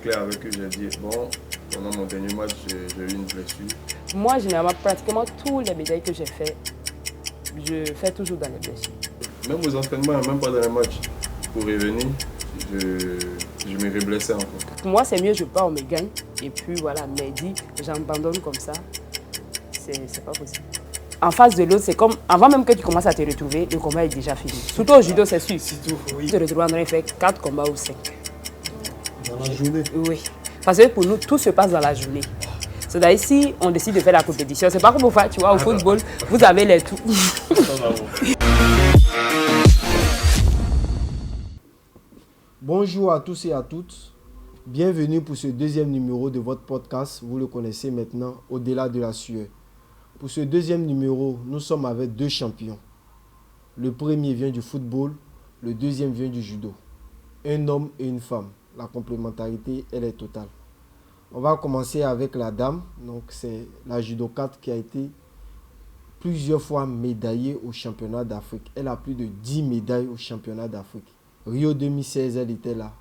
clair avec eux, j'ai dit, bon, pendant mon dernier match, j'ai eu une blessure. Moi, généralement, pratiquement tous les médailles que j'ai fait, je fais toujours dans les blessures. Même aux entraînements, même pas dans les matchs, pour revenir, je me reblessais encore. Pour moi, c'est mieux, je pars, on me gagne. Et puis voilà, mais dit, j'abandonne comme ça, c'est pas possible. En face de l'autre, c'est comme, avant même que tu commences à te retrouver, le combat est déjà fini. Surtout au judo, c'est sûr. Surtout, oui. Se retrouver en train de faire 4 combats ou 5. Dans la journée. Oui. Parce que pour nous, tout se passe dans la journée. C'est-à-dire, si on décide de faire la compétition, c'est pas comme tu vois, au football, vous avez les tout. Bonjour à tous et à toutes. Bienvenue pour ce deuxième numéro de votre podcast. Vous le connaissez maintenant, Au-delà de la sueur. Pour ce deuxième numéro, nous sommes avec deux champions. Le premier vient du football, le deuxième vient du judo. Un homme et une femme. La complémentarité, elle est totale. On va commencer avec la dame. Donc, c'est la judokate qui a été plusieurs fois médaillée au championnat d'Afrique. Elle a plus de 10 médailles au championnat d'Afrique. Rio 2016, elle était là.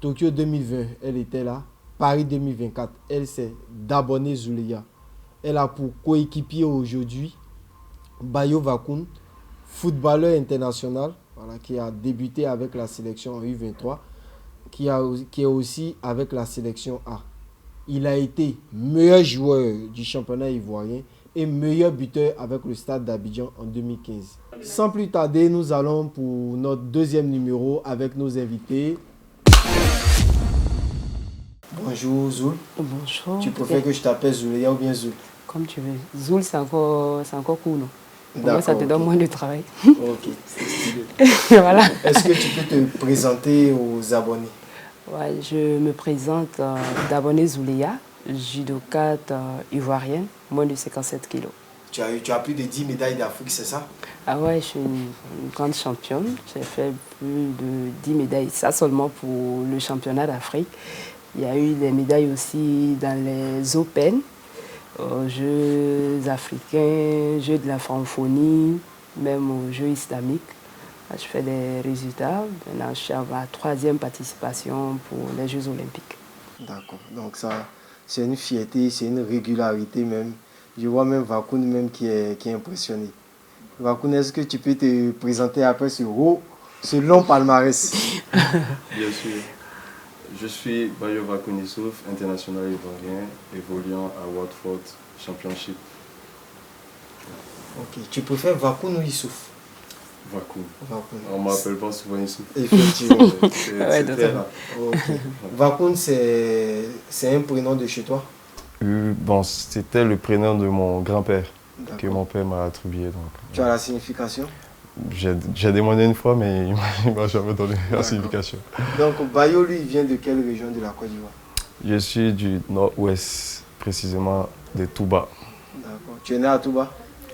Tokyo 2020, elle était là. Paris 2024, elle c'est Dabone Zouleya. Elle a pour coéquipier aujourd'hui Bayo Vakoun, footballeur international, voilà, qui a débuté avec la sélection U23, qui est aussi avec la sélection A. Il a été meilleur joueur du championnat ivoirien et meilleur buteur avec le Stade d'Abidjan en 2015. Sans plus tarder, nous allons pour notre deuxième numéro avec nos invités. Bonjour Zoul. Bonjour. Tu préfères que je t'appelle Zouleya ou bien Zoul? Comme tu veux. Zoul, c'est encore cool, non? Pour moi, ça te D'accord, donne ok. moins de travail. Ok, c'est stylé. Voilà. Est-ce que tu peux te présenter aux abonnés? Ouais, je me présente Dabone Zouleya, judokate ivoirienne, moins de 57 kilos. Tu as plus de 10 médailles d'Afrique, c'est ça? Ah ouais, je suis une grande championne. J'ai fait plus de 10 médailles. Ça seulement pour le championnat d'Afrique. Il y a eu des médailles aussi dans les Open, aux Jeux africains, Jeux de la francophonie, même aux Jeux islamiques. Là, je fais des résultats. Maintenant, je suis à ma 3e participation pour les Jeux olympiques. D'accord, donc ça, c'est une fierté, c'est une régularité même. Je vois même Vakoun même qui est impressionné. Vakoun, est-ce que tu peux te présenter après ce long palmarès? Bien sûr. Je suis Bayo Vakoun Issouf, international ivoirien, évoluant à Watford Championship. Ok, tu préfères Vakoun ou Issouf? Vakoun. Vakoun. On ne m'appelle pas souvent Issouf. Effectivement. C'est très rare. Ok. Vakoun, c'est un prénom de chez toi? Bon, c'était le prénom de mon grand-père que D'accord. mon père m'a attribué. Donc, Tu as la signification? j'ai demandé une fois, mais il ne m'a jamais donné la D'accord. signification. Donc Bayo, lui, il vient de quelle région de la Côte d'Ivoire? Je suis du nord-ouest, précisément de Touba. D'accord. Tu es né à Touba?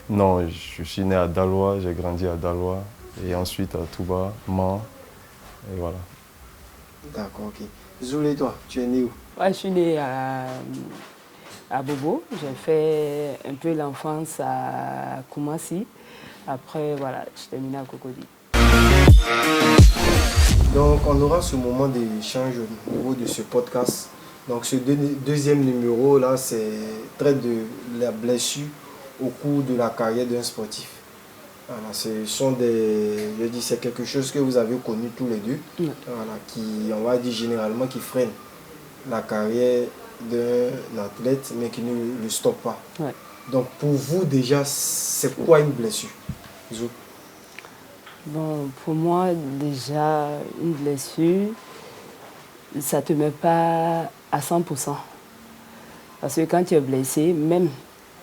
Non, je suis né à Daloa, j'ai grandi à Daloa, et ensuite à Touba, Mans, et voilà. D'accord, ok. Zoulé, toi, tu es né où? Ouais, je suis née à Bobo. J'ai fait un peu l'enfance à Koumassi. Après, voilà, je terminais à Cocody. Donc, on aura ce moment d'échange au niveau de ce podcast. Donc, ce deuxième numéro, là, traite de la blessure au cours de la carrière d'un sportif. Voilà, c'est quelque chose que vous avez connu tous les deux. Ouais. Voilà, qui, on va dire généralement, qui freine la carrière d'un athlète, mais qui ne le stoppe pas. Ouais. Donc, pour vous, déjà, c'est quoi une blessure? Zou? Bon, pour moi, déjà, une blessure, ça ne te met pas à 100%. Parce que quand tu es blessé, même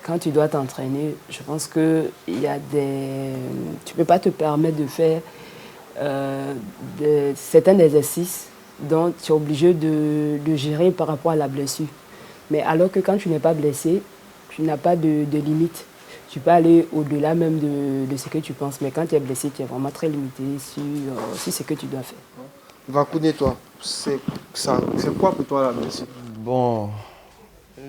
quand tu dois t'entraîner, je pense que tu ne peux pas te permettre de faire certains exercices dont tu es obligé de gérer par rapport à la blessure. Mais alors que quand tu n'es pas blessé, tu n'as pas de limite. Tu peux aller au-delà même de ce que tu penses. Mais quand tu es blessé, tu es vraiment très limité sur ce que tu dois faire. Vakoun, toi, c'est quoi pour toi la blessure? Bon,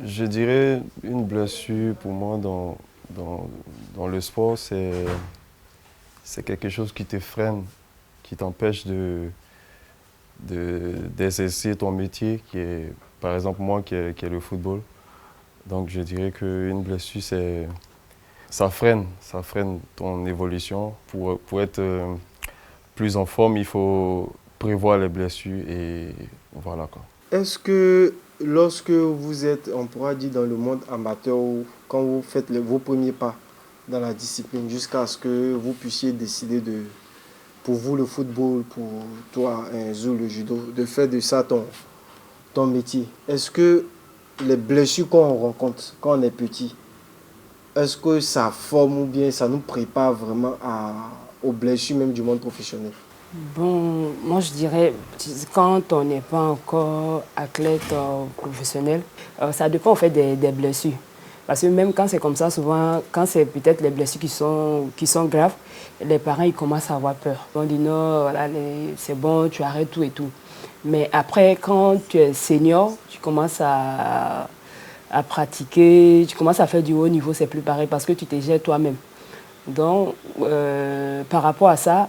je dirais une blessure pour moi dans le sport, c'est quelque chose qui te freine, qui t'empêche d'exercer ton métier, qui est, par exemple, moi, qui est le football. Donc, je dirais qu'une blessure, ça freine ton évolution. Pour être plus en forme, il faut prévoir les blessures et voilà quoi. Est-ce que lorsque vous êtes, on pourra dire, dans le monde amateur, ou quand vous faites vos premiers pas dans la discipline, jusqu'à ce que vous puissiez décider de, pour vous le football, pour toi, Zou, le judo, de faire de ça ton métier, est-ce que les blessures qu'on rencontre quand on est petit, est-ce que ça forme ou bien ça nous prépare vraiment aux blessures même du monde professionnel? Bon, moi je dirais, quand on n'est pas encore athlète professionnel, ça dépend en fait des blessures. Parce que même quand c'est comme ça, souvent, quand c'est peut-être les blessures qui sont graves, les parents ils commencent à avoir peur. On dit non, voilà, c'est bon, tu arrêtes tout et tout. Mais après, quand tu es senior, tu commences à pratiquer, tu commences à faire du haut niveau, c'est plus pareil parce que tu te gères toi-même. Donc, par rapport à ça,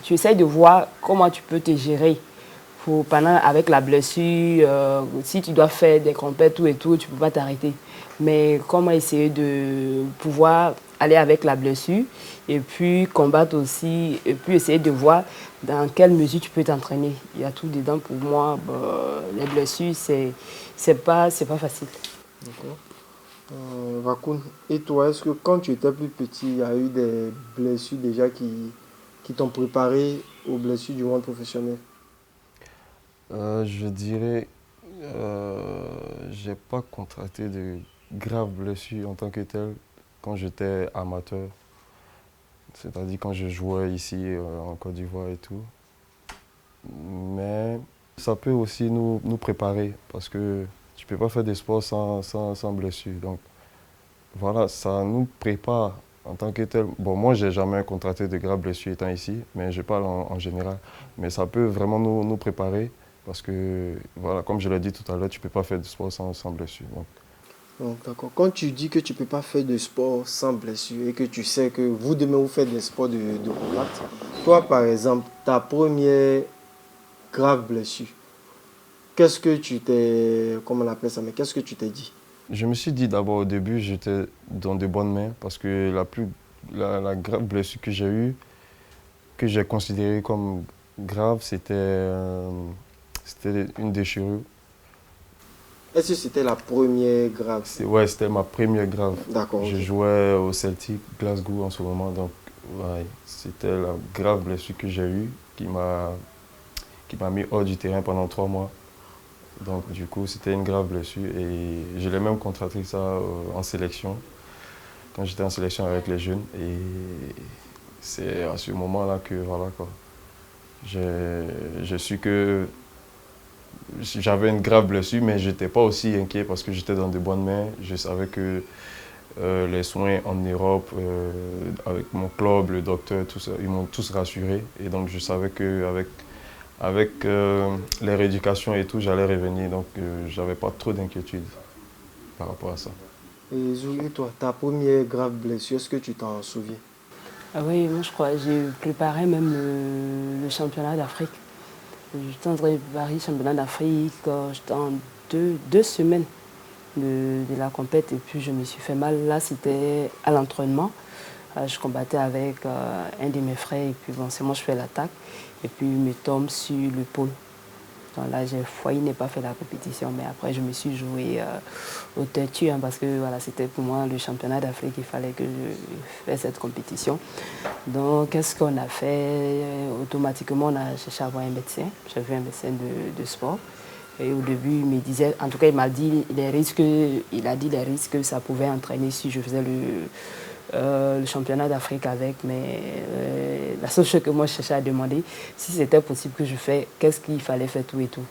tu essaies de voir comment tu peux te gérer avec la blessure. Si tu dois faire des compètes, tout et tout, tu ne peux pas t'arrêter. Mais comment essayer de pouvoir aller avec la blessure et puis combattre aussi, et puis essayer de voir dans quelle mesure tu peux t'entraîner. Il y a tout dedans pour moi. Les blessures, c'est pas facile. D'accord. Rakoun, et toi, est-ce que quand tu étais plus petit, il y a eu des blessures déjà qui t'ont préparé aux blessures du monde professionnel? Je dirais, j'ai pas contracté de graves blessures en tant que tel quand j'étais amateur. C'est-à-dire quand je jouais ici en Côte d'Ivoire et tout. Mais ça peut aussi nous préparer parce que tu ne peux pas faire des sports sans blessure. Donc voilà, ça nous prépare en tant que tel. Bon, moi, je n'ai jamais contracté de graves blessures étant ici, mais je parle en général. Mais ça peut vraiment nous préparer parce que, voilà, comme je l'ai dit tout à l'heure, tu ne peux pas faire de sport sans blessure. Donc, d'accord. Quand tu dis que tu ne peux pas faire de sport sans blessure et que tu sais que vous, demain, vous faites des sports de contact, toi, par exemple, ta première grave blessure, qu'est-ce que tu t'es, comment on appelle ça, mais qu'est-ce que tu t'es dit? Je me suis dit d'abord au début, j'étais dans de bonnes mains parce que la grave blessure que j'ai eue, que j'ai considérée comme grave, c'était une déchirure. Est-ce que c'était la première grave? Ouais, c'était ma première grave. D'accord. Je jouais au Celtic Glasgow en ce moment, donc ouais, c'était la grave blessure que j'ai eue qui m'a mis hors du terrain pendant 3 mois. Donc du coup, c'était une grave blessure et je l'ai même contracté ça en sélection, quand j'étais en sélection avec les jeunes. Et c'est à ce moment-là que voilà quoi, j'ai su que j'avais une grave blessure, mais je n'étais pas aussi inquiet parce que j'étais dans de bonnes mains. Je savais que les soins en Europe, avec mon club, le docteur, tout ça, ils m'ont tous rassuré. Et donc je savais qu'avec les rééducations et tout, j'allais revenir. Donc je n'avais pas trop d'inquiétude par rapport à ça. Et Zou, toi, ta première grave blessure, est-ce que tu t'en souviens? Ah oui, moi je crois, j'ai préparé même le championnat d'Afrique. J'étais en train de préparer le championnat d'Afrique, j'étais en deux semaines de la compète et puis je me suis fait mal. Là, c'était à l'entraînement. Je combattais avec un de mes frères et puis bon, c'est moi je fais l'attaque et puis il me tombe sur l'épaule. Donc là, j'ai failli ne pas faire la compétition, mais après je me suis joué au têtu parce que voilà, c'était pour moi le championnat d'Afrique, il fallait que je fasse cette compétition. Donc qu'est-ce qu'on a fait? Automatiquement, on a cherché à voir un médecin. J'ai vu un médecin de sport. Et au début, il me disait, en tout cas, il m'a dit les risques, que ça pouvait entraîner si je faisais le championnat d'Afrique avec, mais la seule chose que moi je cherchais à demander, si c'était possible que je fasse, qu'est-ce qu'il fallait faire tout et tout.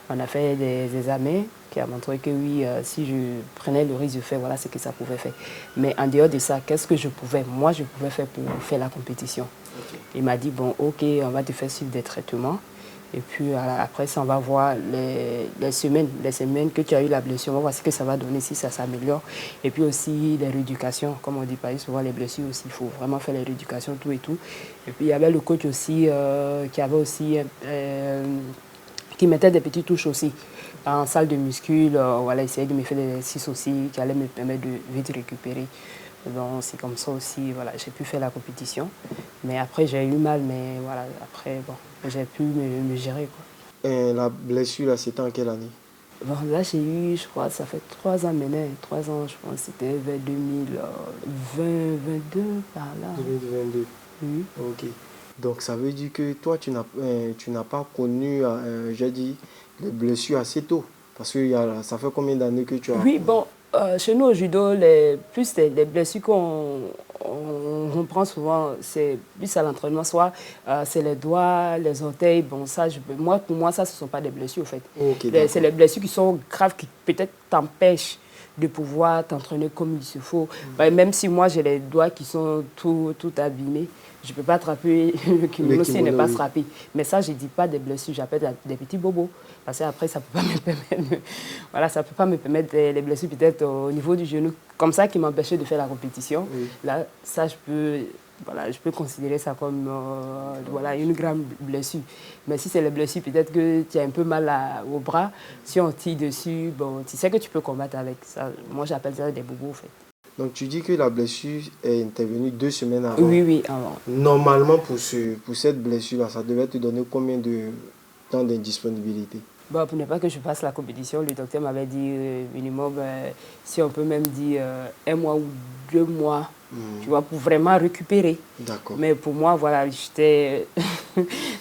On a fait des examens qui a montré que oui, si je prenais le risque de faire, voilà ce que ça pouvait faire. Mais en dehors de ça, qu'est-ce que je pouvais faire pour faire la compétition? Okay. Il m'a dit, bon, ok, on va te faire suivre des traitements. Et puis après, ça, on va voir les semaines que tu as eu la blessure. On va voir ce que ça va donner, si ça s'améliore. Et puis aussi les rééducations. Comme on dit pas souvent, les blessures aussi, il faut vraiment faire les rééducations, tout et tout. Et puis il y avait le coach aussi qui mettait des petites touches aussi en salle de muscu. Voilà, essayait de me faire des exercices aussi qui allaient me permettre de vite récupérer. Donc c'est comme ça aussi, voilà, j'ai pu faire la compétition. Mais après, j'ai eu mal, mais voilà, après, bon, j'ai pu me gérer, quoi. Et la blessure, là, c'était en quelle année? Bon, là, j'ai eu, je crois, ça fait 3 ans maintenant, 3 ans, je pense, c'était vers 2022, par là. 2022. Oui. Ok. Donc ça veut dire que toi, tu n'as pas connu, j'ai dit, les blessures assez tôt. Parce que ça fait combien d'années que tu as... Oui, bon, chez nous au judo, les blessures qu'on prend souvent, c'est plus à l'entraînement, soit c'est les doigts, les orteils. Bon, ça, pour moi, ça, ce ne sont pas des blessures, en fait. Okay, c'est les blessures qui sont graves, qui peut-être t'empêchent de pouvoir t'entraîner comme il se faut. Même si moi, j'ai les doigts qui sont tout abîmés, je ne peux pas attraper le kimono s'il n'est pas strappé. Mais ça, je ne dis pas des blessures, j'appelle des petits bobos. Parce qu'après, ça ne peut pas me permettre, voilà, ça peut pas me permettre les blessures peut-être au niveau du genou, comme ça qui m'empêchait de faire la compétition. Oui. Là, ça, je peux considérer ça comme voilà, une grande blessure. Mais si c'est les blessures, peut-être que tu as un peu mal au bras, si on tire dessus, bon, tu sais que tu peux combattre avec ça. Moi, j'appelle ça des bobos, en fait. Donc, tu dis que la blessure est intervenue 2 semaines avant. Oui, avant. Normalement, pour cette blessure-là, ça devait te donner combien de temps d'indisponibilité? Bon, pour ne pas que je fasse la compétition, le docteur m'avait dit minimum, si on peut même dire 1 mois ou 2 mois, tu vois, pour vraiment récupérer. D'accord. Mais pour moi, voilà, j'étais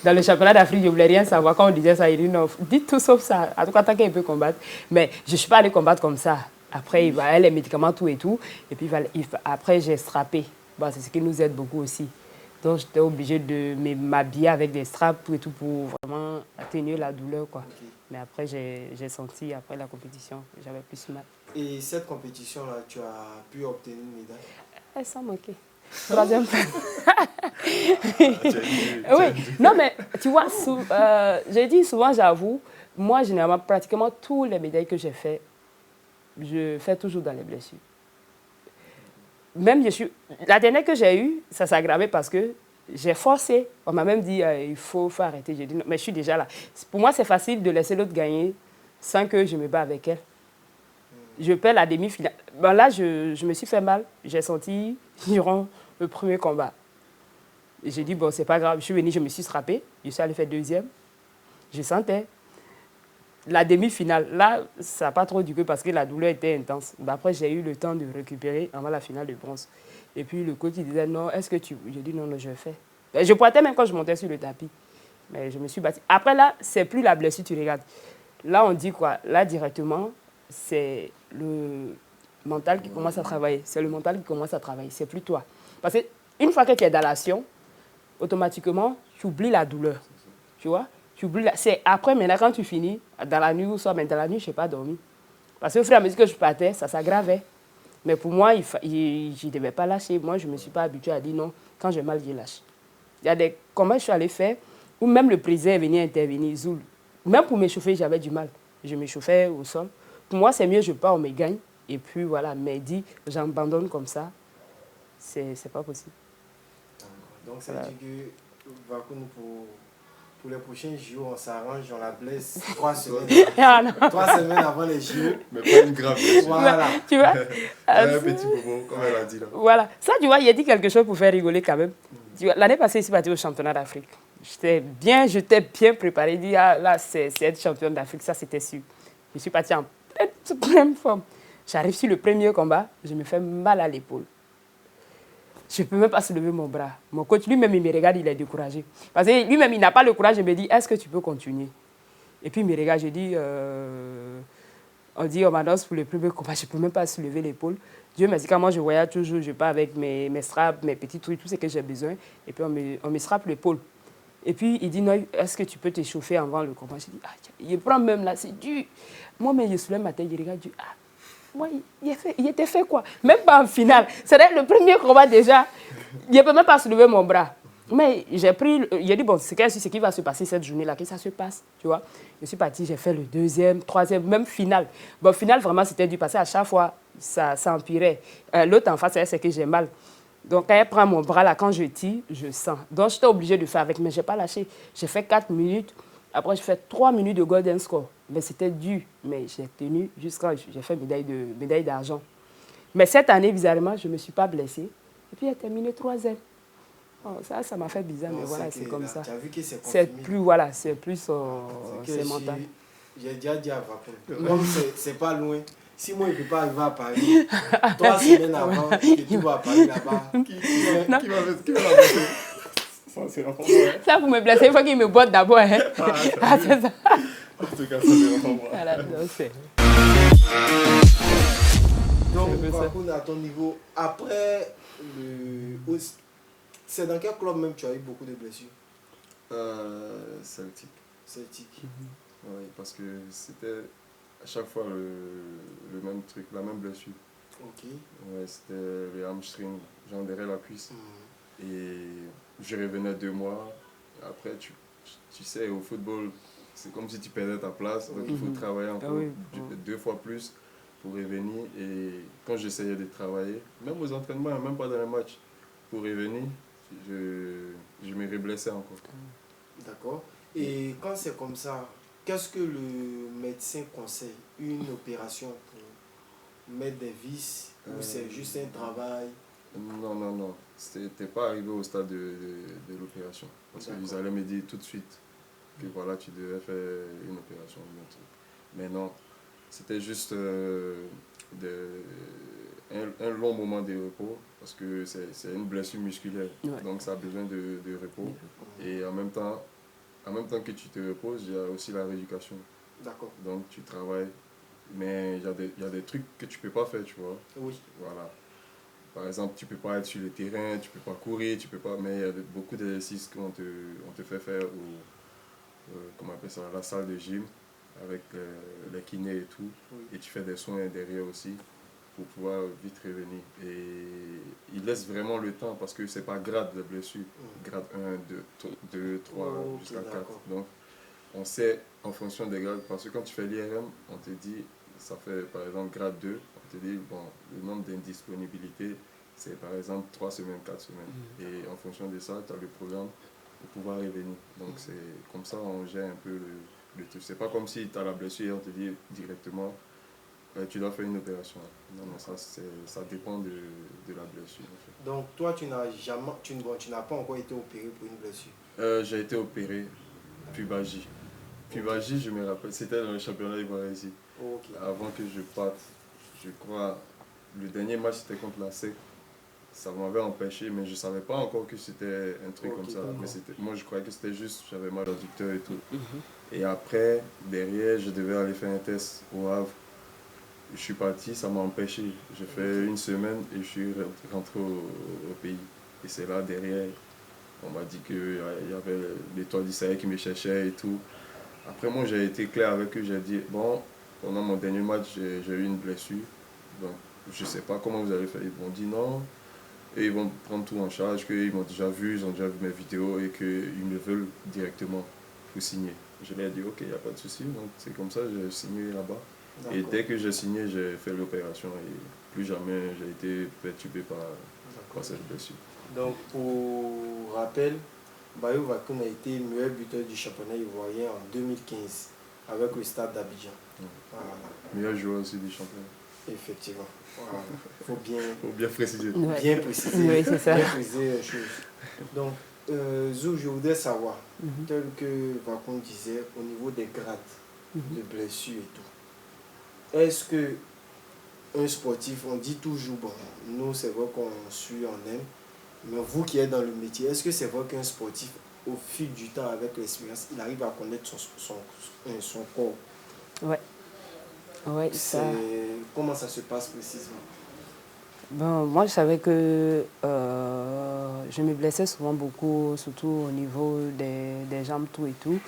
dans le championnat d'Afrique, je ne voulais rien savoir. Quand on disait ça, il dit non, dites tout sauf ça. En tout cas, tant qu'il peut combattre. Mais je ne suis pas allée combattre comme ça. Après, il va les médicaments, tout et tout. Et puis après, j'ai strappé. Bon, c'est ce qui nous aide beaucoup aussi. Donc, j'étais obligée de m'habiller avec des straps, tout et tout, pour vraiment atténuer la douleur, quoi. Okay. Mais après, j'ai senti, après la compétition, j'avais plus mal. Et cette compétition-là, tu as pu obtenir une médaille? Sans manquer. 3e place. Oui, non, mais tu vois, j'ai dit souvent, j'avoue, moi, généralement, pratiquement tous les médailles que j'ai fait, je fais toujours dans les blessures. Même la dernière que j'ai eue, ça s'est aggravé parce que j'ai forcé. On m'a même dit il faut arrêter. J'ai dit non, mais je suis déjà là. Pour moi, c'est facile de laisser l'autre gagner sans que je me bats avec elle. Je perds la demi-finale. Ben là, je me suis fait mal. J'ai senti durant le premier combat. J'ai dit bon, c'est pas grave. Je suis venue, je me suis strappée. Je suis allée faire 2e. Je sentais. La demi-finale, là, ça n'a pas trop duré parce que la douleur était intense. Ben après, j'ai eu le temps de récupérer avant la finale de bronze. Et puis, le coach, il disait, non, est-ce que tu... J'ai dit, non, je fais. Ben, je pointais même quand je montais sur le tapis. Mais je me suis battue. Après, là, c'est plus la blessure, tu regardes. Là, on dit quoi? Là, directement, c'est le mental qui commence à travailler. C'est le mental qui commence à travailler. C'est plus toi. Parce qu'une fois que tu es dans l'action, automatiquement, tu oublies la douleur. Tu vois? C'est après, maintenant, quand tu finis, dans la nuit ou soit, mais dans la nuit, je n'ai pas dormi. Parce qu'au fur et à mesure que je partais, ça s'aggravait. Mais pour moi, je ne devais pas lâcher. Moi, je ne me suis pas habituée à dire non. Quand j'ai mal, je lâche. Il y a des combats que je suis allée faire où même le président est venu intervenir. Zoul. Même pour m'échauffer, j'avais du mal. Je m'échauffais au sol. Pour moi, c'est mieux, je pars, on me gagne. Et puis voilà, mais dit, j'abandonne comme ça, c'est pas possible. Donc, ça veut dire que pour les prochains JO, on s'arrange, on la blesse 3 semaines. 3 semaines avant les JO. Mais pas une grave blessure. Voilà. Tu vois un petit bobo, comme elle a dit là. Voilà. Ça, tu vois, il a dit quelque chose pour faire rigoler quand même. L'année passée, je suis partie au championnat d'Afrique. J'étais bien préparée. Je dis, ah, là, c'est être championne d'Afrique, ça, c'était sûr. Je suis partie en pleine forme. J'arrive sur le premier combat, je me fais mal à l'épaule. Je ne peux même pas soulever mon bras. Mon coach, lui-même, il me regarde, il est découragé. Parce que lui-même, il n'a pas le courage. Je me dis, est-ce que tu peux continuer? Et puis, il me regarde, je dis, on dit, on m'annonce pour le premier combat, je ne peux même pas soulever l'épaule. Dieu merci, quand moi, je voyage toujours, je pars avec mes straps, mes petits trucs, tout ce que j'ai besoin. Et puis, on me strappe l'épaule. Et puis, il dit, non, est-ce que tu peux t'échauffer avant le combat? Je dis, ah, tiens, il prend même là, c'est dur. Moi, mais je soulève ma tête, je regarde, je dis, ah. Moi, il était fait quoi? Même pas en finale. C'est le premier combat déjà. Je ne peux même pas soulever mon bras. Mais j'ai dit, bon, c'est ce qui va se passer cette journée-là, que ça se passe, tu vois. Je suis partie, j'ai fait le deuxième, troisième, même finale. Bon, finale, vraiment, c'était du passé. À chaque fois, ça empirait. L'autre en face, c'est que j'ai mal. Donc, quand elle prend mon bras, là, quand je tire, je sens. Donc, j'étais obligée de faire avec, mais je n'ai pas lâché. J'ai fait 4 minutes. Après, j'ai fait 3 minutes de golden score. Mais c'était dur. Mais j'ai tenu jusqu'à... J'ai fait médaille d'argent. Mais cette année, bizarrement, je ne me suis pas blessée. Et puis, j'ai terminé troisième. Oh, ça m'a fait bizarre, mais voilà, c'est comme ça. Tu as vu que c'est C'est confirmé. plus, voilà, c'est plus... C'est mental. J'ai déjà dit à Vacon. Comme c'est pas loin, si moi, je ne peux pas arriver à Paris, 3 semaines avant, que tu vas à Paris là-bas, Qui va blesser? Ça, c'est vraiment vrai. Ça, pour me blesser, il faut qu'il me botte d'abord. Hein. C'est ça. En tout cas, ça, c'est vraiment vrai. Voilà, donc c'est... Donc, Vacon, à ton niveau, après c'est dans quel club même tu as eu beaucoup de blessures? Celtic. Celtic. Oui, parce que c'était à chaque fois le même truc, la même blessure. Ok. Ouais, c'était le hamstring, j'enterrais la cuisse. Et je revenais 2 mois. Après, tu sais, au football, c'est comme si tu perdais ta place. Donc, il faut travailler encore 2 fois plus pour revenir. Et quand j'essayais de travailler, même aux entraînements, même pas dans les matchs, pour revenir, je me reblessais encore. D'accord. Et quand c'est comme ça, qu'est-ce que le médecin conseille? Une opération pour mettre des vis ou c'est juste un travail? Non. C'était pas arrivé au stade de l'opération. Parce qu'ils allaient me dire tout de suite que voilà, tu devais faire une opération. Mais non, c'était juste un long moment de repos parce que c'est une blessure musculaire. Ouais. Donc ça a besoin de repos. Et en même temps que tu te reposes, il y a aussi la rééducation. D'accord. Donc tu travailles, mais il y a des trucs que tu peux pas faire, tu vois. Oui. Voilà. Par exemple, tu peux pas être sur le terrain, tu peux pas courir, mais il y a beaucoup d'exercices qu'on te fait faire comment on appelle ça, la salle de gym avec les kinés et tout. Oui. Et tu fais des soins derrière aussi pour pouvoir vite revenir. Et il laisse vraiment le temps parce que c'est pas grade de blessure. Grade 1, 2, 3 jusqu'à 4. Donc, on sait en fonction des grades, parce que quand tu fais l'IRM, on te dit, ça fait par exemple grade 2, on te dit, bon, le nombre d'indisponibilités, c'est par exemple 3 semaines, 4 semaines. Et en fonction de ça, tu as le programme pour pouvoir revenir. Donc c'est comme ça, on gère un peu le truc. C'est pas comme si tu as la blessure et on te dit directement, tu dois faire une opération. Non, mais ça dépend de la blessure. En fait. Donc toi, tu n'as pas encore été opéré pour une blessure? J'ai été opéré, pubalgie. Pubalgie, je me rappelle, c'était dans le championnat ivoirien ici. Okay. Avant que je parte, je crois, le dernier match c'était contre la SEC. Ça m'avait empêché, mais je ne savais pas encore que c'était un truc comme ça. Mais moi, je croyais que c'était juste, j'avais mal au adducteur et tout. Et après, derrière, je devais aller faire un test au Havre. Je suis parti, ça m'a empêché. J'ai fait 1 semaine et je suis rentré au pays. Et c'est là, derrière, on m'a dit qu'il y avait l'étoile d'Israël qui me cherchait et tout. Après, moi, j'ai été clair avec eux. J'ai dit, bon, pendant mon dernier match, j'ai eu une blessure. Donc, je ne sais pas comment vous allez faire. Ils m'ont dit non. Et ils vont prendre tout en charge, qu'ils m'ont déjà vu, ils ont déjà vu mes vidéos et qu'ils me veulent directement pour signer. Je leur ai dit, ok, il n'y a pas de souci. Donc, c'est comme ça, j'ai signé là-bas. Et dès que j'ai signé, j'ai fait l'opération et plus jamais j'ai été perturbé par cette blessure. Donc, pour rappel, Bayo Vacon a été meilleur buteur du championnat ivoirien en 2015 avec le Stade d'Abidjan. Voilà. Meilleur joueur aussi du championnat. Effectivement. Voilà. Faut bien préciser. Ouais. Bien préciser. Oui, c'est ça. Bien préciser les choses. Donc, Zou, je voudrais savoir, tel que Vacon disait, au niveau des grades de blessures et tout, est-ce que un sportif, on dit toujours, bon, nous c'est vrai qu'on suit, on aime, mais vous qui êtes dans le métier, est-ce que c'est vrai qu'un sportif, au fil du temps, avec l'expérience, il arrive à connaître son corps? Ouais. Ouais, ça... Comment ça se passe précisément? Bon, moi, je savais que je me blessais souvent beaucoup, surtout au niveau des jambes, tout et tout.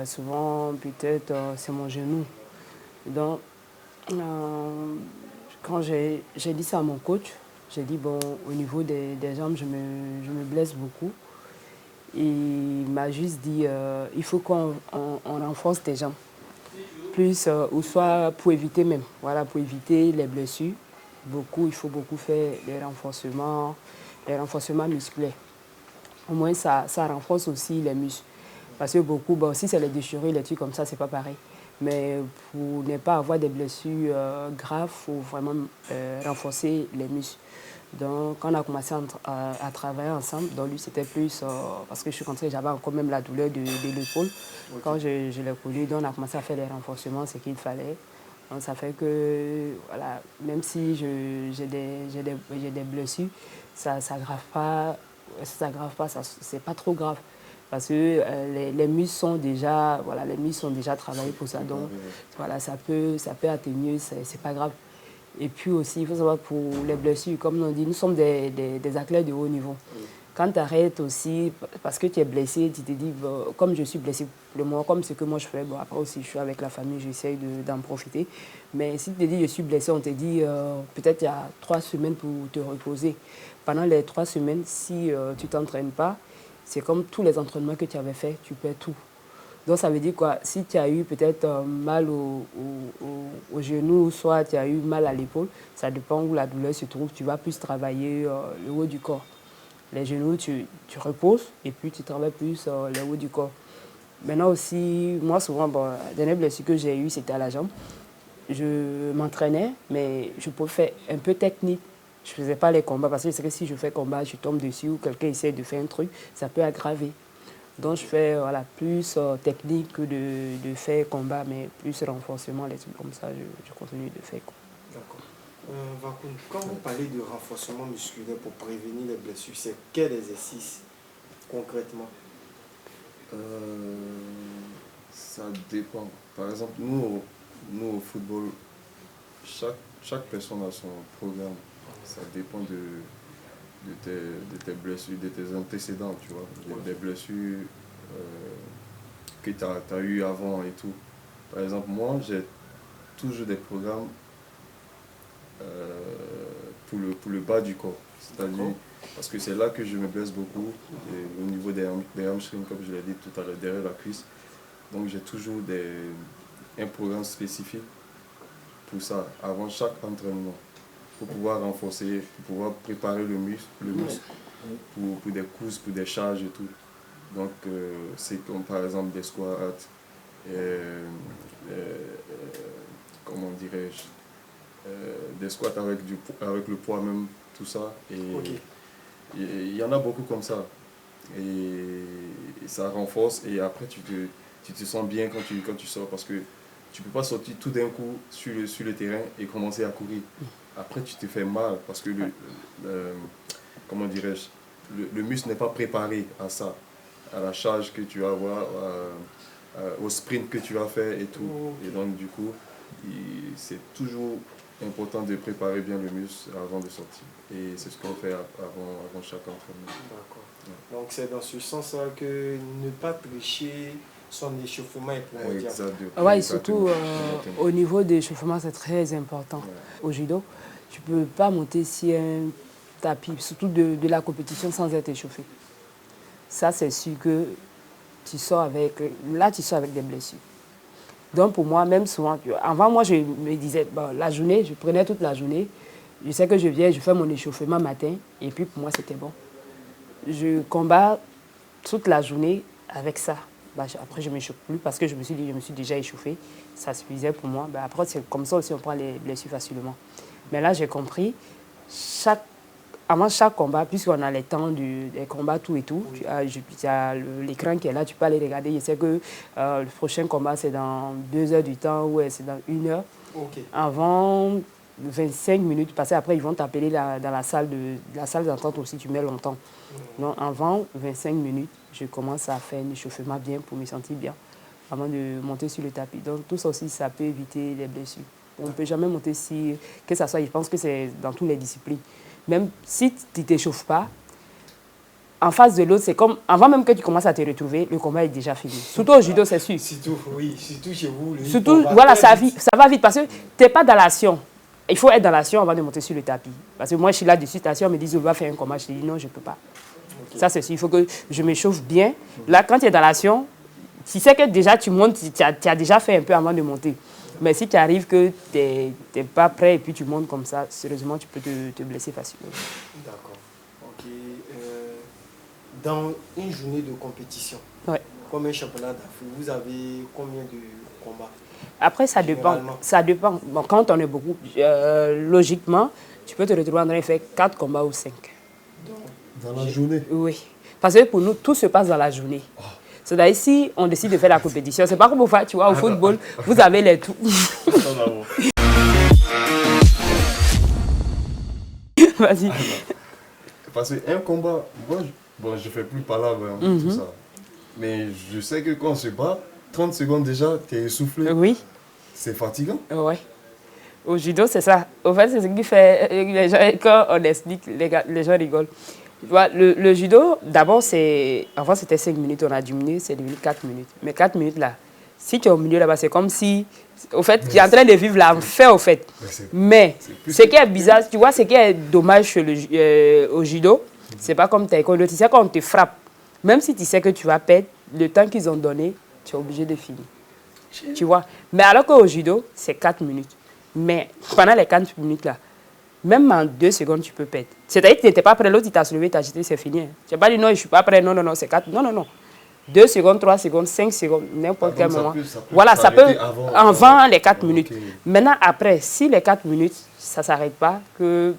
Souvent, peut-être, c'est mon genou. Donc, quand j'ai dit ça à mon coach, j'ai dit, bon, au niveau des jambes, je me blesse beaucoup. il m'a juste dit il faut qu'on renforce tes jambes. Plus, ou soit pour éviter même, voilà, pour éviter les blessures. Il faut beaucoup faire les renforcements musculaires. Au moins, ça renforce aussi les muscles. Parce que beaucoup, bon, si c'est les déchirures, les trucs comme ça, c'est pas pareil. Mais pour ne pas avoir des blessures graves, il faut vraiment renforcer les muscles. Donc, quand on a commencé à travailler ensemble, donc lui, c'était plus parce que je suis rentrée, j'avais encore même la douleur de l'épaule. Okay. Quand je l'ai connu, donc on a commencé à faire les renforcements, ce qu'il fallait. Donc, ça fait que, voilà, même si j'ai des blessures, ça n'aggrave pas, c'est pas trop grave. Parce que les muscles sont déjà, voilà, travaillés pour ça. Donc, voilà, ça peut atténuer, c'est pas grave. Et puis aussi, il faut savoir pour les blessures, comme on dit, nous sommes des athlètes de haut niveau. Quand tu arrêtes aussi, parce que tu es blessé, tu te dis, bon, comme je suis blessé pour le moment, comme ce que moi je fais, bon, après aussi je suis avec la famille, j'essaye d'en profiter. Mais si tu te dis, je suis blessé, on te dit, peut-être il y a 3 semaines pour te reposer. Pendant les 3 semaines, si tu ne t'entraînes pas, c'est comme tous les entraînements que tu avais fait, tu perds tout. Donc ça veut dire quoi? Si tu as eu peut-être mal au genou, soit tu as eu mal à l'épaule, ça dépend où la douleur se trouve, tu vas plus travailler le haut du corps. Les genoux, tu reposes et puis tu travailles plus le haut du corps. Maintenant aussi, moi souvent, bon, la dernière blessure que j'ai eue, c'était à la jambe. Je m'entraînais, mais je pouvais faire un peu technique. Je ne faisais pas les combats parce que je sais que si je fais combat, je tombe dessus ou quelqu'un essaie de faire un truc, ça peut aggraver. Donc je fais voilà, plus technique que de faire combat, mais plus renforcement, les trucs comme ça, je continue de faire. D'accord. Vakoun, quand vous parlez de renforcement musculaire pour prévenir les blessures, c'est quel exercice concrètement? Ça dépend. Par exemple, nous au football, chaque personne a son programme. Ça dépend de tes blessures, de tes antécédents, tu vois, des blessures que tu as eues avant et tout. Par exemple, moi, j'ai toujours des programmes pour le bas du corps, c'est-à-dire parce que c'est là que je me blesse beaucoup, et au niveau des hamstrings, comme je l'ai dit tout à l'heure, derrière la cuisse. Donc j'ai toujours un programme spécifique pour ça, avant chaque entraînement, pour pouvoir renforcer, pour pouvoir préparer le muscle pour des courses, pour des charges et tout. Donc c'est comme par exemple des squats, comment dirais-je, des squats avec le poids même, tout ça. Et il y en a beaucoup comme ça. Et ça renforce et après tu te sens bien quand tu sors parce que tu ne peux pas sortir tout d'un coup sur le terrain et commencer à courir. Après tu te fais mal parce que comment dirais-je, le muscle n'est pas préparé à ça, à la charge que tu vas avoir, au sprint que tu vas faire et tout. Et donc du coup, c'est toujours important de préparer bien le muscle avant de sortir. Et c'est ce qu'on fait avant chaque entraînement. D'accord. Ouais. Donc c'est dans ce sens-là que ne pas tricher son échauffement est primordial. Oui, surtout au niveau de l'échauffement, c'est très important. Ouais. Au judo, tu ne peux pas monter sur un tapis, surtout de la compétition sans être échauffé. Ça, c'est sûr que tu sors avec des blessures. Donc pour moi, même souvent, avant moi je me disais, bon, la journée, je prenais toute la journée, je sais que je viens, je fais mon échauffement matin, et puis pour moi c'était bon. Je combats toute la journée avec ça. Bah, après je ne m'échauffe plus parce que je me suis déjà échauffé, ça suffisait pour moi. Bah, après c'est comme ça aussi on prend les blessures facilement. Mais là j'ai compris, avant chaque combat, puisqu'on a les temps des combats, tout et tout, tu as l'écran qui est là, tu peux aller regarder. Je sais que le prochain combat, c'est dans 2 heures du temps ou c'est dans 1 heure. Okay. Avant 25 minutes, parce qu'après, ils vont t'appeler dans la salle d'entente aussi, tu mets longtemps. Donc, avant 25 minutes, je commence à faire un échauffement bien pour me sentir bien, avant de monter sur le tapis. Donc, tout ça aussi, ça peut éviter les blessures. On ne peut jamais monter que ça soit, je pense que c'est dans toutes les disciplines. Même si tu ne t'échauffes pas, en face de l'autre, c'est comme, avant même que tu commences à te retrouver, le combat est déjà fini. Surtout au judo, c'est sûr. Surtout chez vous. Surtout, voilà, ça va vite parce que tu n'es pas dans l'action. Il faut être dans l'action avant de monter sur le tapis. Parce que moi, je suis là dessus, on me dit, on va faire un combat. Je dis non, je ne peux pas. Okay. Ça, c'est sûr. Il faut que je m'échauffe bien. Là, quand tu es dans l'action, tu sais que déjà tu montes, tu as déjà fait un peu avant de monter. Mais si tu arrives que tu n'es pas prêt et puis tu montes comme ça, sérieusement, tu peux te blesser facilement. D'accord. Ok. Dans une journée de compétition, ouais. Comme un championnat d'Afrique, vous avez combien de combats? Après, ça dépend. Ça dépend. Bon, quand on est beaucoup, logiquement, tu peux te retrouver en train de faire 4 combats ou 5. Dans la journée? Oui. Parce que pour nous, tout se passe dans la journée. Oh. C'est-à-dire, si on décide de faire la compétition, c'est pas comme tu vois, au football, vous avez les tout. Vas-y. Parce qu'un combat, moi, je fais plus palabre, tout ça. Mais je sais que quand on se bat, 30 secondes déjà, tu es essoufflé. Oui. C'est fatigant. Oui. Au judo, c'est ça. Au fait, c'est ce qui fait les gens, quand on explique, les gens rigolent. Tu vois, le judo, d'abord, avant c'était 5 minutes, on a diminué, c'est devenu 4 minutes. Mais 4 minutes là, si tu es au milieu là-bas, c'est comme si, au fait, tu es en train de vivre l'enfer, au fait. Mais ce qui est bizarre, tu vois, ce qui est dommage au judo, c'est pas comme taekwondo. Tu sais, quand on te frappe, même si tu sais que tu vas perdre, le temps qu'ils ont donné, tu es obligé de finir. Tu vois. Mais alors qu'au judo, c'est 4 minutes. Mais pendant les 4 minutes là, même en 2 secondes, tu peux perdre. C'est-à-dire que tu n'étais pas prêt, l'autre, il t'a soulevé, il t'a jeté, c'est fini. Hein. Tu n'as pas dit non, je ne suis pas prêt, non, c'est 4. Non. 2 secondes, 3 secondes, 5 secondes, n'importe quel moment. Voilà, ça peut avant les 4 minutes. Okay. Maintenant, après, si les 4 minutes, ça ne s'arrête pas, que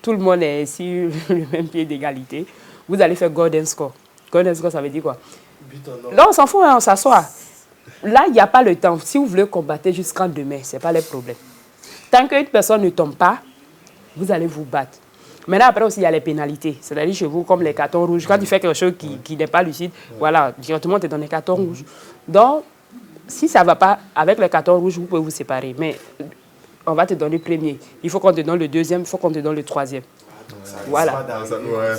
tout le monde est sur le même pied d'égalité, vous allez faire golden score. Golden score, ça veut dire quoi? Là, on s'en fout, hein, on s'assoit. Là, il n'y a pas le temps. Si vous voulez combattre jusqu'en demain, ce n'est pas le problème. Tant qu'une personne ne tombe pas, vous allez vous battre. Maintenant, après aussi, il y a les pénalités. C'est-à-dire chez vous, comme les cartons rouges. Quand tu fais quelque chose qui n'est pas lucide, voilà, directement, tu es dans les cartons rouges. Donc, si ça ne va pas, avec les cartons rouges, vous pouvez vous séparer. Mais on va te donner le premier. Il faut qu'on te donne le deuxième, il faut qu'on te donne le troisième. Voilà.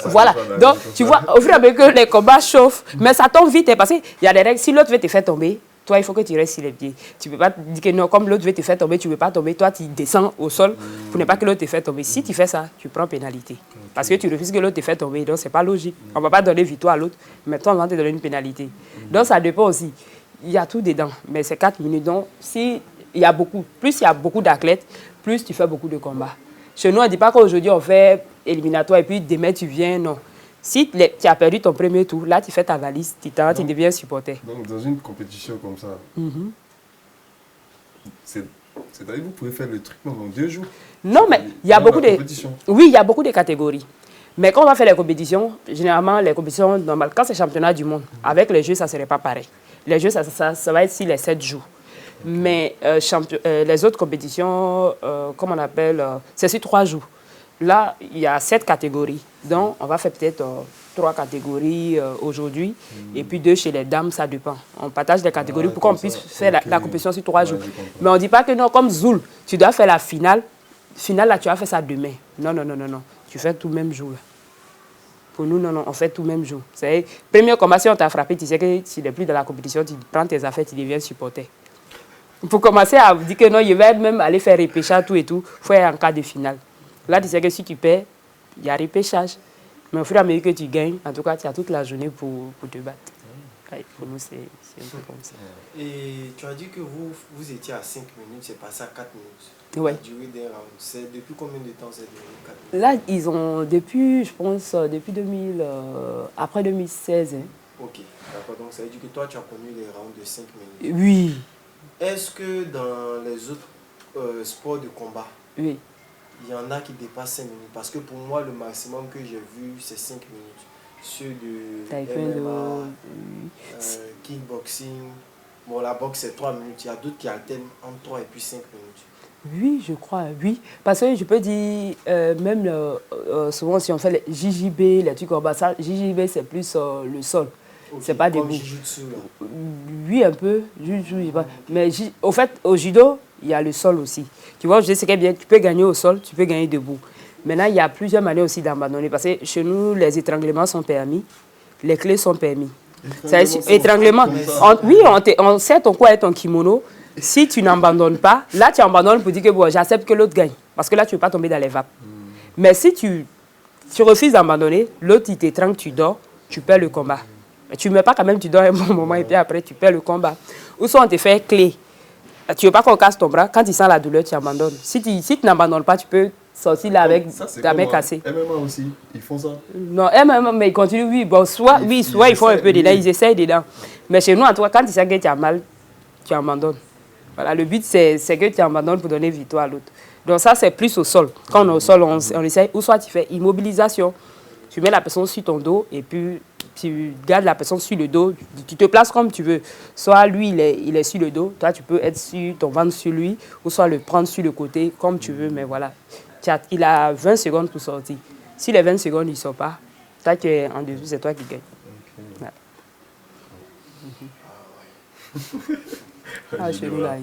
Voilà. Donc, tu vois, au fur et à mesure que les combats chauffent, mais ça tombe vite, parce qu'il y a des règles. Si l'autre veut te faire tomber, toi, il faut que tu restes sur les pieds. Tu ne peux pas dire que non, comme l'autre veut te faire tomber, tu ne veux pas tomber. Toi, tu descends au sol pour ne pas que l'autre te fasse tomber. Si tu fais ça, tu prends pénalité. Parce que tu refuses que l'autre te fasse tomber. Donc, ce n'est pas logique. On ne va pas donner victoire à l'autre, mais toi, on va te donner une pénalité. Donc, ça dépend aussi. Il y a tout dedans, mais c'est 4 minutes. Donc, plus il y a beaucoup d'athlètes, plus tu fais beaucoup de combats. Chez nous, on ne dit pas qu'aujourd'hui, on fait éliminatoire et puis demain, tu viens. Non. Si tu as perdu ton premier tour, là, tu fais ta valise, tu deviens supporter. Donc, dans une compétition comme ça, c'est-à-dire que vous pouvez faire le truc pendant 2 jours? Non, mais il y a beaucoup de... Oui, il y a beaucoup de catégories. Mais quand on va faire les compétitions, généralement, les compétitions normales, quand c'est championnat du monde, avec les jeux, ça ne serait pas pareil. Les jeux, ça va être sur les 7 jours. Mais les autres compétitions, comme on appelle, c'est sur 3 jours. Là, il y a 7 catégories. Donc, on va faire peut-être 3 catégories aujourd'hui. Et puis 2 chez les dames, ça dépend. On partage les catégories pour qu'on puisse faire la compétition sur 3 jours. Mais on ne dit pas que non, comme Zoul, tu dois faire la finale. Finale, là, tu vas faire ça demain. Non. Tu fais tout le même jour. Là. Pour nous, non, on fait tout le même jour. C'est premier combat, si on t'a frappé, tu sais que tu n'es plus dans la compétition, tu prends tes affaires, tu deviens supporter. Pour commencer à dire que non, je vais même aller faire repêchage, tout et tout, il faut être en cas de finale. Là, tu sais que si tu perds, il y a repêchage. Mais au fur et à mesure que tu gagnes, en tout cas, tu as toute la journée pour te battre. Ouais, pour nous, c'est un peu comme ça. Et tu as dit que vous étiez à 5 minutes, c'est passé à 4 minutes. Oui. La durée des rounds. C'est depuis combien de temps c'est devenu 4 minutes? Là, ils ont, depuis, je pense, depuis 2000, après 2016. Hein. Ok, d'accord. Donc, ça veut dire que toi, tu as connu les rounds de 5 minutes. Oui. Est-ce que dans les autres sports de combat, oui, il y en a qui dépassent 5 minutes? Parce que pour moi, le maximum que j'ai vu, c'est 5 minutes. Ceux de MMA, kickboxing. Bon, la boxe, c'est 3 minutes. Il y a d'autres qui alternent entre 3 et puis 5 minutes. Oui, je crois, oui. Parce que je peux dire, même souvent, si on fait les JJB, les trucs comme ça, JJB, c'est plus le sol. Okay, c'est pas debout. Oui, un peu. Mais au fait, au judo, il y a le sol aussi. Tu vois, je sais que bien, tu peux gagner au sol, tu peux gagner debout. Maintenant, il y a plusieurs manières aussi d'abandonner. Parce que chez nous, les étranglements sont permis, les clés sont permis. Étranglement. Oui, on sait ton quoi est ton kimono. Si tu n'abandonnes pas, là, tu abandonnes pour dire que bon, j'accepte que l'autre gagne. Parce que là, tu ne veux pas tomber dans les vapes. Mais si tu tu refuses d'abandonner, l'autre il t'étrangle, tu dors, tu perds le combat. Mais tu ne meurs pas quand même, tu dors un bon moment et puis après tu perds le combat. Ou soit on te fait clé. Tu ne veux pas qu'on casse ton bras, quand tu sens la douleur, tu abandonnes. Si tu n'abandonnes pas, tu peux sortir là avec ta main cassée. MMA aussi, ils font ça? Non, MMA, mais ils continuent, oui. Bon, soit ils font un peu dedans, ils essayent dedans. Mais chez nous, en tout cas, quand tu sais que tu as mal, tu abandonnes. Voilà, le but, c'est que tu abandonnes pour donner victoire à l'autre. Donc ça, c'est plus au sol. Quand on est au sol, on essaye. Ou soit tu fais immobilisation. Tu mets la personne sur ton dos et puis tu gardes la personne sur le dos. Tu te places comme tu veux. Soit lui, il est sur le dos. Toi, tu peux être sur ton ventre sur lui. Ou soit le prendre sur le côté, comme tu veux. Mais voilà, il a 20 secondes pour sortir. Si les 20 secondes, il ne sort pas, toi, tu es en dessous, c'est toi qui gagne. Okay. Ah, chez nous, là,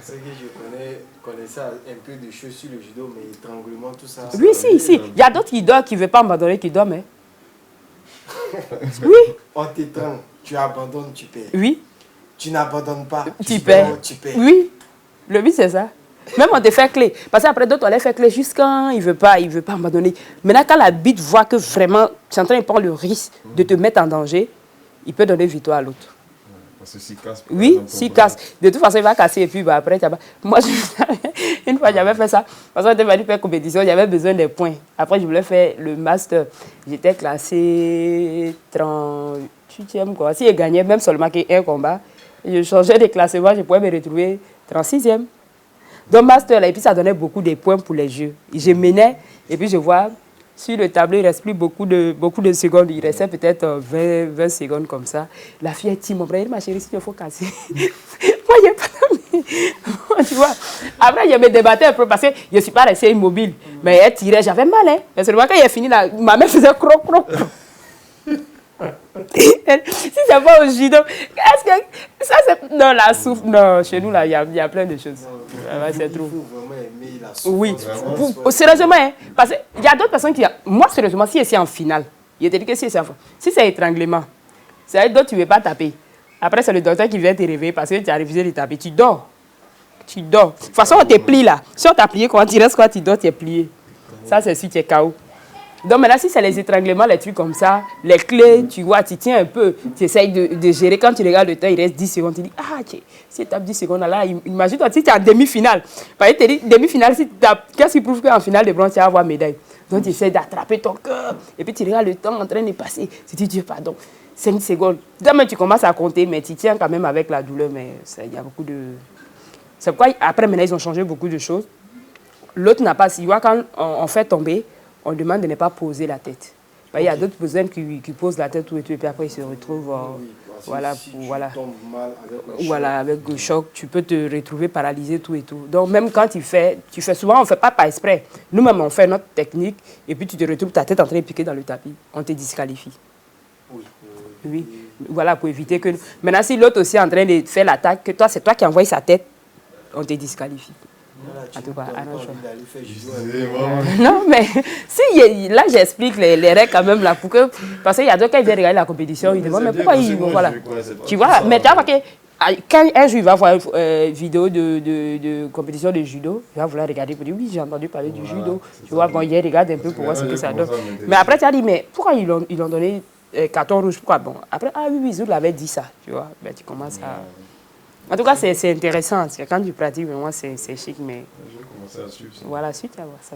c'est que je connaissais un peu de choses sur le judo, mais étranglement, tout ça. Oui, si. Il y a d'autres qui dorment, qui ne veulent pas abandonner, qui dorment. Hein. Oui. On t'étrangle, tu abandonnes, tu perds. Oui. Tu n'abandonnes pas, tu perds. Oui. Le but, c'est ça. Même on te fait clé. Parce qu'après d'autres, on les fait clé jusqu'à il ne veut pas abandonner. Maintenant, quand l'arbitre voit que vraiment, tu es en train de prendre le risque de te mettre en danger, il peut donner victoire à l'autre. Parce que s'il casse. Oui, s'il casse. De toute façon, il va casser et puis bah, après, moi, une fois, j'avais fait ça. Parce que j'étais venu faire compétition, j'avais besoin des points. Après, je voulais faire le master. J'étais classé 38e, quoi. Si je gagnais même seulement un combat, je changeais de classement, je pouvais me retrouver 36e. Donc, master, là, et puis ça donnait beaucoup de points pour les jeux. Je menais, et puis je vois, sur le tableau, il ne reste plus beaucoup de secondes. Il restait peut-être 20 secondes comme ça. La fille est timide. Mon frère, ma chérie, si il faut casser. Moi, je n'ai pas tu vois. Après, je me débattais un peu parce que je ne suis pas restée immobile. Mais elle tirait, j'avais mal. Hein. Mais seulement quand il a fini, là, ma mère faisait croc. Si c'est pas au judo, est-ce que ça c'est... Non, la souffle, non, chez nous là, il y a plein de choses. C'est trop. Oui, sérieusement, hein, parce qu'il y a d'autres personnes qui... Moi, sérieusement, si c'est en finale, je te dis que si c'est étranglement, c'est d'autres tu ne veux pas taper. Après, c'est le docteur qui vient te réveiller parce que tu as refusé de taper. Tu dors. De toute façon, on te plie là. Si on t'a plié, quand tu restes, quoi, tu dors, tu es plié. Ça, c'est si tu es KO. Donc maintenant, si c'est les étranglements, les trucs comme ça, les clés, tu vois, tu tiens un peu, tu essayes de gérer. Quand tu regardes le temps, il reste 10 secondes, tu dis, ah, si tu tapes 10 secondes, là, imagine-toi, si tu es en demi-finale. Parce que tu dis, demi-finale, si tu tapes, qu'est-ce qui prouve qu'en finale de bronze, tu vas avoir médaille? Donc tu essaies d'attraper ton cœur, et puis tu regardes le temps en train de passer. Tu dis, Dieu, pardon, 5 secondes. Demain, tu commences à compter, mais tu tiens quand même avec la douleur, mais il y a beaucoup de... C'est pourquoi, après, maintenant, ils ont changé beaucoup de choses. L'autre n'a pas... Tu vois, quand on fait tomber, on demande de ne pas poser la tête. Il y a d'autres personnes qui posent la tête tout et tout, et puis après ils se retrouvent, avec le choc, tu peux te retrouver paralysé tout et tout. Donc même quand tu fais souvent, on ne fait pas par exprès. Nous-mêmes, on fait notre technique, et puis tu te retrouves ta tête en train de piquer dans le tapis. On te disqualifie. Oui. Voilà, pour éviter que... Maintenant, si l'autre aussi est en train de faire l'attaque, que toi, c'est toi qui envoies sa tête, on te disqualifie. En tout cas, non, mais si là j'explique les règles quand même là pour que parce qu'il y a d'autres qui viennent regarder la compétition, ils demandent mais pourquoi ils voilà. Tu vois, mais tu vois que quand un jour il va voir une vidéo de compétition de judo, il va vouloir regarder pour dire oui j'ai entendu parler du judo. Tu vois, bon il regarde un peu pour voir ce que ça donne. Mais après tu as dit mais pourquoi ils ont donné carton rouge, pourquoi bon après ah oui Zoul avait dit ça, tu vois, ben tu commences à... En tout cas, c'est intéressant. Quand tu pratiques, moi, c'est chic, mais... Je vais commencer à suivre ça. Voilà, suite à voir ça.